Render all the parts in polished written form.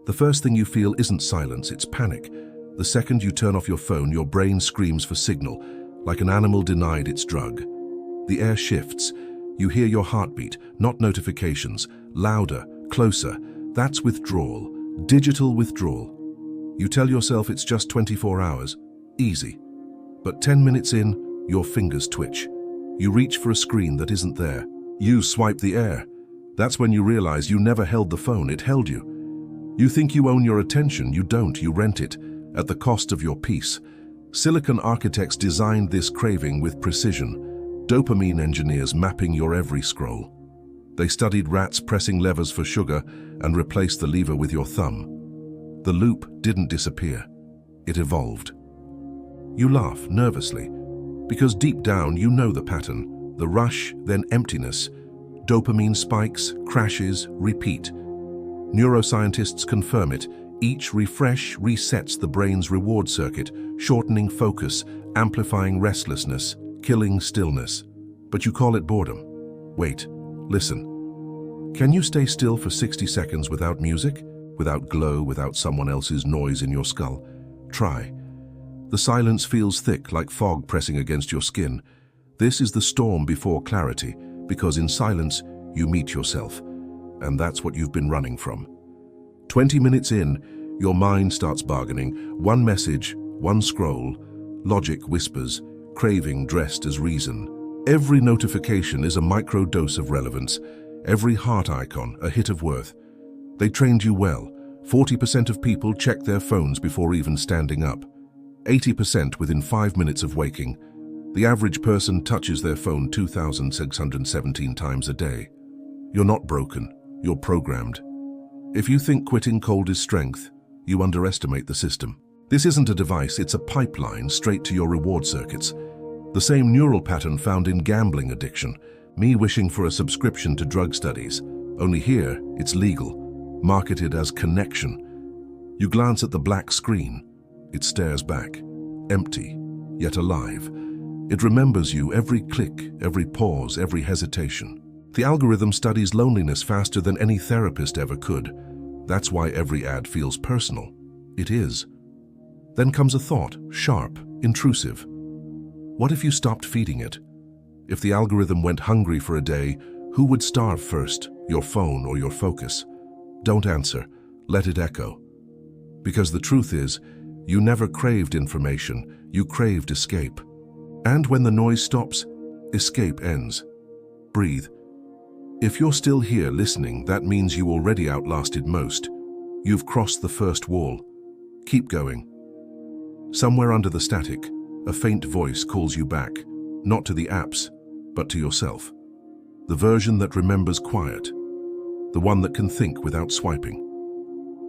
The first thing you feel isn't silence, it's panic. The second you turn off your phone, your brain screams for signal, like an animal denied its drug. The air shifts. You hear your heartbeat, not notifications, louder, closer. That's withdrawal, digital withdrawal. You tell yourself it's just 24 hours, easy. But 10 minutes in, your fingers twitch. You reach for a screen that isn't there. You swipe the air. That's when you realize you never held the phone, it held you. You think you own your attention, you don't, you rent it, at the cost of your peace. Silicon architects designed this craving with precision, dopamine engineers mapping your every scroll. They studied rats pressing levers for sugar and replaced the lever with your thumb. The loop didn't disappear, it evolved. You laugh nervously, because deep down you know the pattern, the rush, then emptiness, dopamine spikes, crashes, repeat. Neuroscientists confirm it. Each refresh resets the brain's reward circuit, shortening focus, amplifying restlessness, killing stillness. But you call it boredom. Wait, listen. Can you stay still for 60 seconds without music, without glow, without someone else's noise in your skull? Try. The silence feels thick, like fog pressing against your skin. This is the storm before clarity, because in silence, you meet yourself. And that's what you've been running from. 20 minutes in, your mind starts bargaining. One message, one scroll, logic whispers, craving dressed as reason. Every notification is a micro-dose of relevance. Every heart icon, a hit of worth. They trained you well. 40% of people check their phones before even standing up. 80% within 5 minutes of waking. The average person touches their phone 2,617 times a day. You're not broken. You're programmed. If you think quitting cold is strength, you underestimate the system. This isn't a device, it's a pipeline straight to your reward circuits. The same neural pattern found in gambling addiction, me wishing for a subscription to drug studies. Only here, it's legal, marketed as connection. You glance at the black screen. It stares back, empty, yet alive. It remembers you, every click, every pause, every hesitation. The algorithm studies loneliness faster than any therapist ever could. That's why every ad feels personal. It is. Then comes a thought, sharp, intrusive. What if you stopped feeding it? If the algorithm went hungry for a day, who would starve first, your phone or your focus? Don't answer. Let it echo. Because the truth is, you never craved information, you craved escape. And when the noise stops, escape ends. Breathe. If you're still here listening, that means you already outlasted most. You've crossed the first wall. Keep going. Somewhere under the static, a faint voice calls you back, not to the apps, but to yourself. The version that remembers quiet, the one that can think without swiping.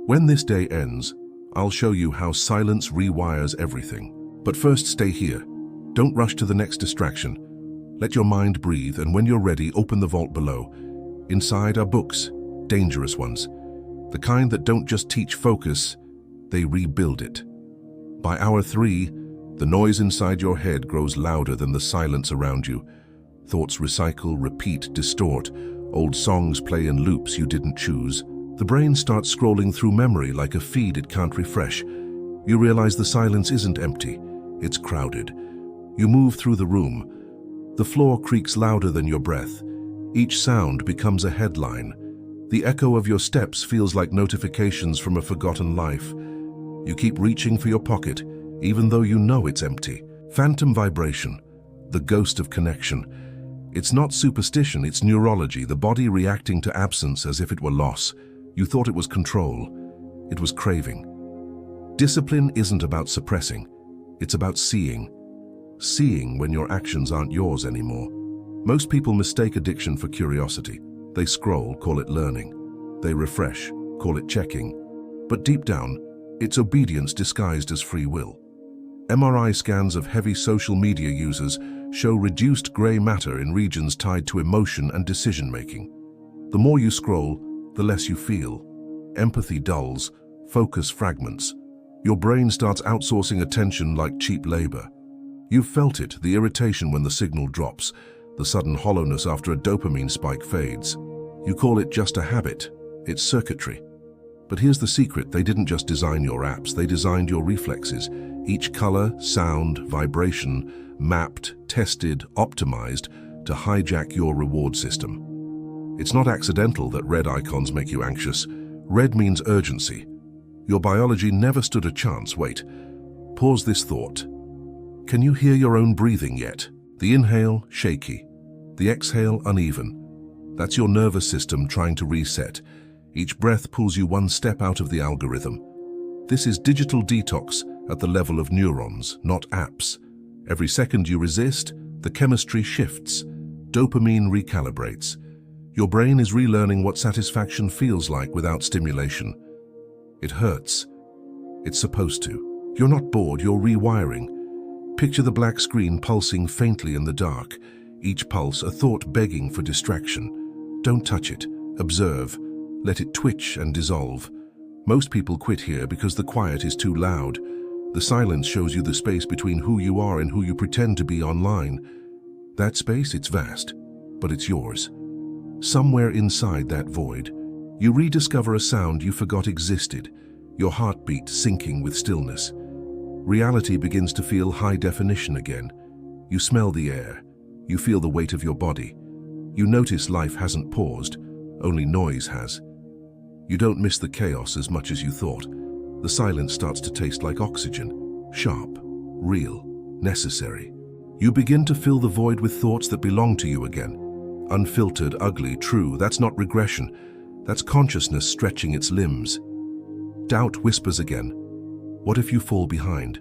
When this day ends, I'll show you how silence rewires everything. But first, stay here. Don't rush to the next distraction. Let your mind breathe, and when you're ready, open the vault below. Inside are books, dangerous ones. The kind that don't just teach focus, they rebuild it. By hour 3, the noise inside your head grows louder than the silence around you. Thoughts recycle, repeat, distort. Old songs play in loops you didn't choose. The brain starts scrolling through memory like a feed it can't refresh. You realize the silence isn't empty, it's crowded. You move through the room. The floor creaks louder than your breath. Each sound becomes a headline. The echo of your steps feels like notifications from a forgotten life. You keep reaching for your pocket, even though you know it's empty. Phantom vibration, the ghost of connection. It's not superstition, it's neurology, the body reacting to absence as if it were loss. You thought it was control. It was craving. Discipline isn't about suppressing. It's about seeing. Seeing when your actions aren't yours anymore. Most people mistake addiction for curiosity. They scroll, call it learning. They refresh, call it checking. But deep down, it's obedience disguised as free will. MRI scans of heavy social media users show reduced gray matter in regions tied to emotion and decision-making. The more you scroll, the less you feel. Empathy dulls, focus fragments. Your brain starts outsourcing attention like cheap labor. You've felt it, the irritation when the signal drops, the sudden hollowness after a dopamine spike fades. You call it just a habit. It's circuitry. But here's the secret, they didn't just design your apps, they designed your reflexes. Each color, sound, vibration, mapped, tested, optimized to hijack your reward system. It's not accidental that red icons make you anxious. Red means urgency. Your biology never stood a chance. Wait, pause this thought. Can you hear your own breathing yet? The inhale, shaky. The exhale, uneven. That's your nervous system trying to reset. Each breath pulls you one step out of the algorithm. This is digital detox at the level of neurons, not apps. Every second you resist, the chemistry shifts. Dopamine recalibrates. Your brain is relearning what satisfaction feels like without stimulation. It hurts. It's supposed to. You're not bored, you're rewiring. Picture the black screen pulsing faintly in the dark, each pulse a thought begging for distraction. Don't touch it. Observe. Let it twitch and dissolve. Most people quit here because the quiet is too loud. The silence shows you the space between who you are and who you pretend to be online. That space, it's vast, but it's yours. Somewhere inside that void, you rediscover a sound you forgot existed, your heartbeat syncing with stillness. Reality begins to feel high definition again. You smell the air. You feel the weight of your body. You notice life hasn't paused, only noise has. You don't miss the chaos as much as you thought. The silence starts to taste like oxygen, sharp, real, necessary. You begin to fill the void with thoughts that belong to you again. Unfiltered, ugly, true, that's not regression. That's consciousness stretching its limbs. Doubt whispers again. What if you fall behind?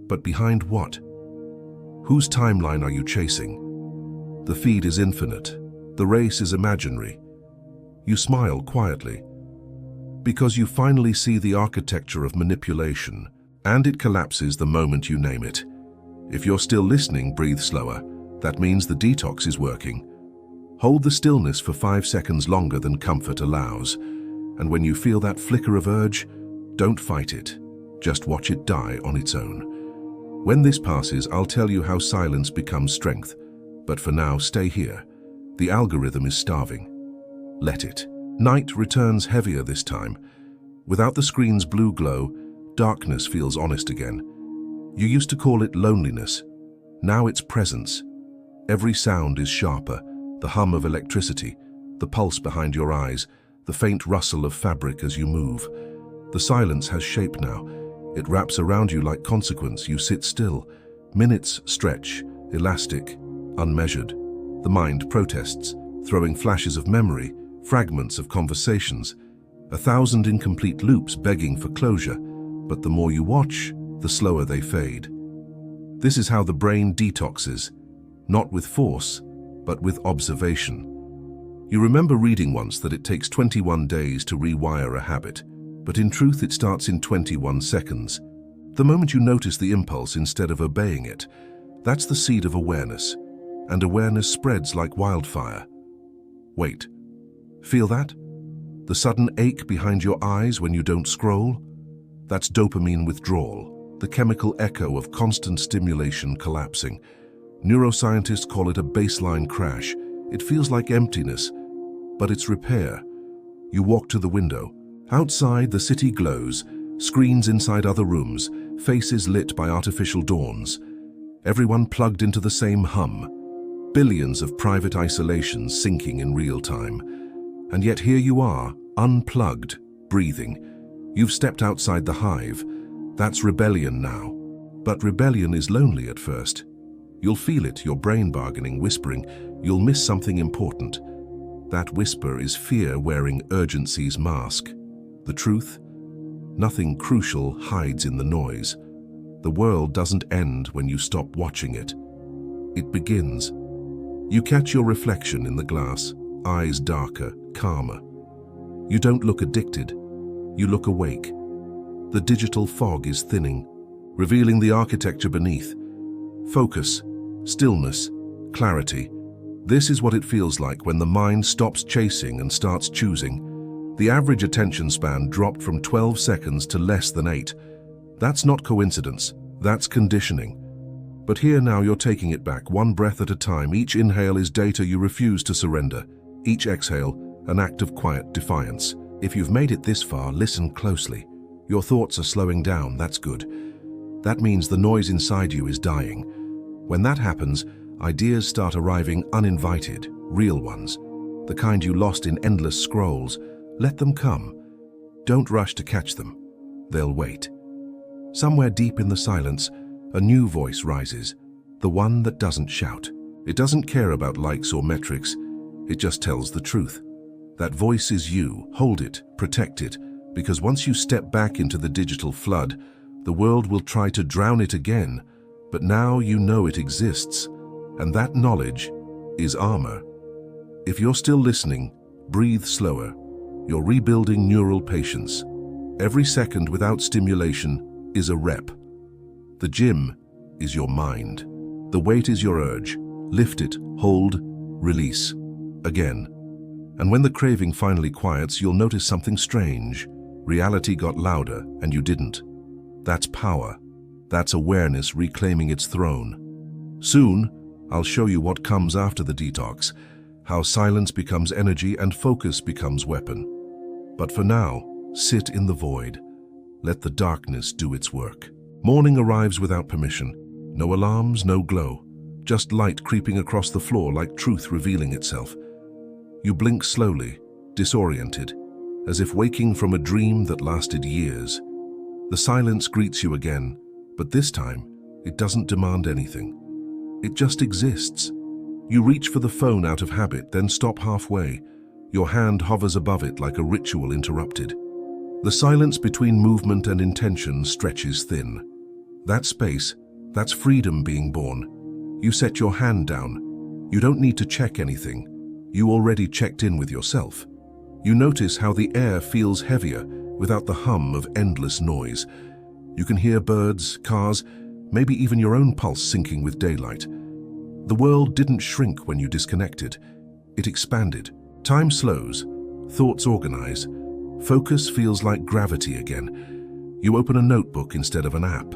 But behind what? Whose timeline are you chasing? The feed is infinite. The race is imaginary. You smile quietly, because you finally see the architecture of manipulation, and it collapses the moment you name it. If you're still listening, breathe slower. That means the detox is working. Hold the stillness for 5 seconds longer than comfort allows, and when you feel that flicker of urge, don't fight it. Just watch it die on its own. When this passes, I'll tell you how silence becomes strength. But for now, stay here. The algorithm is starving. Let it. Night returns heavier this time. Without the screen's blue glow, darkness feels honest again. You used to call it loneliness. Now it's presence. Every sound is sharper. The hum of electricity, the pulse behind your eyes, the faint rustle of fabric as you move. The silence has shape now. It wraps around you like consequence. You sit still. Minutes stretch, elastic, unmeasured. The mind protests, throwing flashes of memory, fragments of conversations, 1,000 incomplete loops begging for closure. But the more you watch, the slower they fade. This is how the brain detoxes, not with force, but with observation. You remember reading once that it takes 21 days to rewire a habit, but in truth it starts in 21 seconds. The moment you notice the impulse instead of obeying it, that's the seed of awareness, and awareness spreads like wildfire. Wait, feel that? The sudden ache behind your eyes when you don't scroll? That's dopamine withdrawal, the chemical echo of constant stimulation collapsing. Neuroscientists call it a baseline crash. It feels like emptiness, but it's repair. You walk to the window. Outside, the city glows, screens inside other rooms, faces lit by artificial dawns. Everyone plugged into the same hum. Billions of private isolations syncing in real time. And yet here you are, unplugged, breathing. You've stepped outside the hive. That's rebellion now. But rebellion is lonely at first. You'll feel it, your brain bargaining, whispering, you'll miss something important. That whisper is fear wearing urgency's mask. The truth? Nothing crucial hides in the noise. The world doesn't end when you stop watching it. It begins. You catch your reflection in the glass, eyes darker, calmer. You don't look addicted. You look awake. The digital fog is thinning, revealing the architecture beneath. Focus. Stillness, clarity. This is what it feels like when the mind stops chasing and starts choosing. The average attention span dropped from 12 seconds to less than 8. That's not coincidence, that's conditioning. But here now you're taking it back, one breath at a time. Each inhale is data you refuse to surrender. Each exhale, an act of quiet defiance. If you've made it this far, listen closely. Your thoughts are slowing down, that's good. That means the noise inside you is dying. When that happens, ideas start arriving uninvited, real ones. The kind you lost in endless scrolls. Let them come. Don't rush to catch them. They'll wait. Somewhere deep in the silence, a new voice rises, the one that doesn't shout. It doesn't care about likes or metrics. It just tells the truth. That voice is you. Hold it, protect it, because once you step back into the digital flood, the world will try to drown it again, but now you know it exists, and that knowledge is armor. If you're still listening, breathe slower. You're rebuilding neural patience. Every second without stimulation is a rep. The gym is your mind. The weight is your urge. Lift it, hold, release. Again. And when the craving finally quiets, you'll notice something strange. Reality got louder, and you didn't. That's power. That's awareness reclaiming its throne. Soon, I'll show you what comes after the detox, how silence becomes energy and focus becomes weapon. But for now, sit in the void. Let the darkness do its work. Morning arrives without permission. No alarms, no glow. Just light creeping across the floor like truth revealing itself. You blink slowly, disoriented, as if waking from a dream that lasted years. The silence greets you again, but this time, it doesn't demand anything. It just exists. You reach for the phone out of habit, then stop halfway. Your hand hovers above it like a ritual interrupted. The silence between movement and intention stretches thin. That space, that's freedom being born. You set your hand down. You don't need to check anything. You already checked in with yourself. You notice how the air feels heavier without the hum of endless noise. You can hear birds, cars, maybe even your own pulse syncing with daylight. The world didn't shrink when you disconnected. It expanded. Time slows. Thoughts organize. Focus feels like gravity again. You open a notebook instead of an app.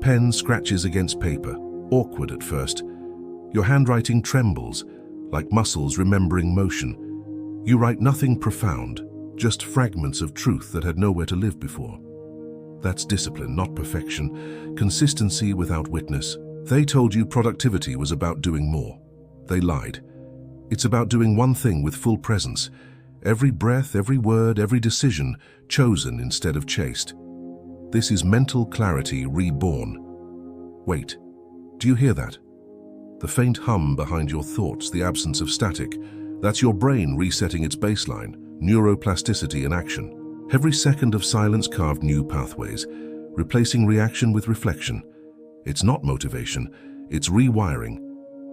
Pen scratches against paper, awkward at first. Your handwriting trembles, like muscles remembering motion. You write nothing profound, just fragments of truth that had nowhere to live before. That's discipline, not perfection. Consistency without witness. They told you productivity was about doing more. They lied. It's about doing one thing with full presence. Every breath, every word, every decision, chosen instead of chased. This is mental clarity reborn. Wait, do you hear that? The faint hum behind your thoughts, the absence of static. That's your brain resetting its baseline, neuroplasticity in action. Every second of silence carved new pathways, replacing reaction with reflection. It's not motivation, it's rewiring.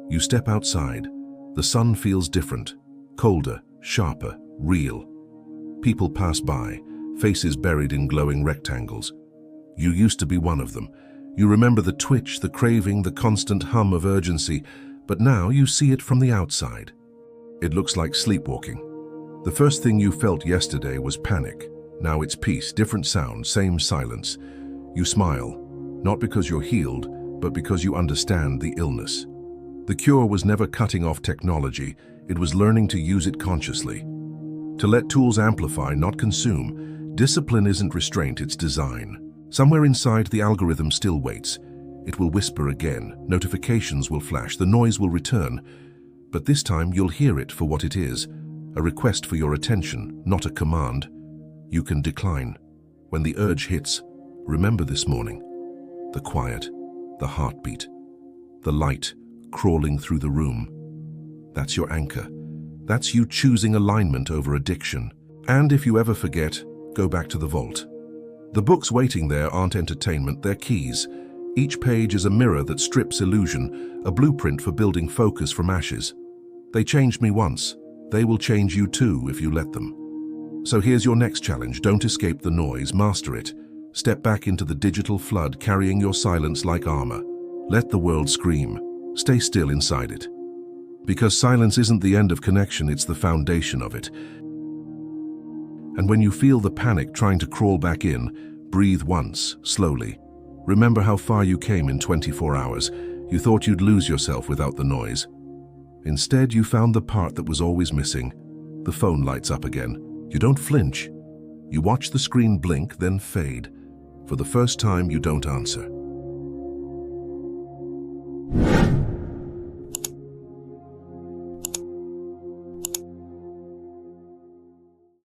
You step outside. The sun feels different, colder, sharper, real. People pass by, faces buried in glowing rectangles. You used to be one of them. You remember the twitch, the craving, the constant hum of urgency, but now you see it from the outside. It looks like sleepwalking. The first thing you felt yesterday was panic. Now it's peace, different sound, same silence. You smile, not because you're healed, but because you understand the illness. The cure was never cutting off technology, it was learning to use it consciously. To let tools amplify, not consume. Discipline isn't restraint, it's design. Somewhere inside, the algorithm still waits. It will whisper again, notifications will flash, the noise will return. But this time you'll hear it for what it is, a request for your attention, not a command. You can decline. When the urge hits, remember this morning. The quiet, the heartbeat, the light crawling through the room. That's your anchor. That's you choosing alignment over addiction. And if you ever forget, go back to the vault. The books waiting there aren't entertainment, they're keys. Each page is a mirror that strips illusion, a blueprint for building focus from ashes. They changed me once. They will change you too if you let them. So here's your next challenge. Don't escape the noise, master it. Step back into the digital flood, carrying your silence like armor. Let the world scream. Stay still inside it. Because silence isn't the end of connection, it's the foundation of it. And when you feel the panic trying to crawl back in, breathe once, slowly. Remember how far you came in 24 hours. You thought you'd lose yourself without the noise. Instead, you found the part that was always missing. The phone lights up again. You don't flinch. You watch the screen blink, then fade. For the first time, you don't answer.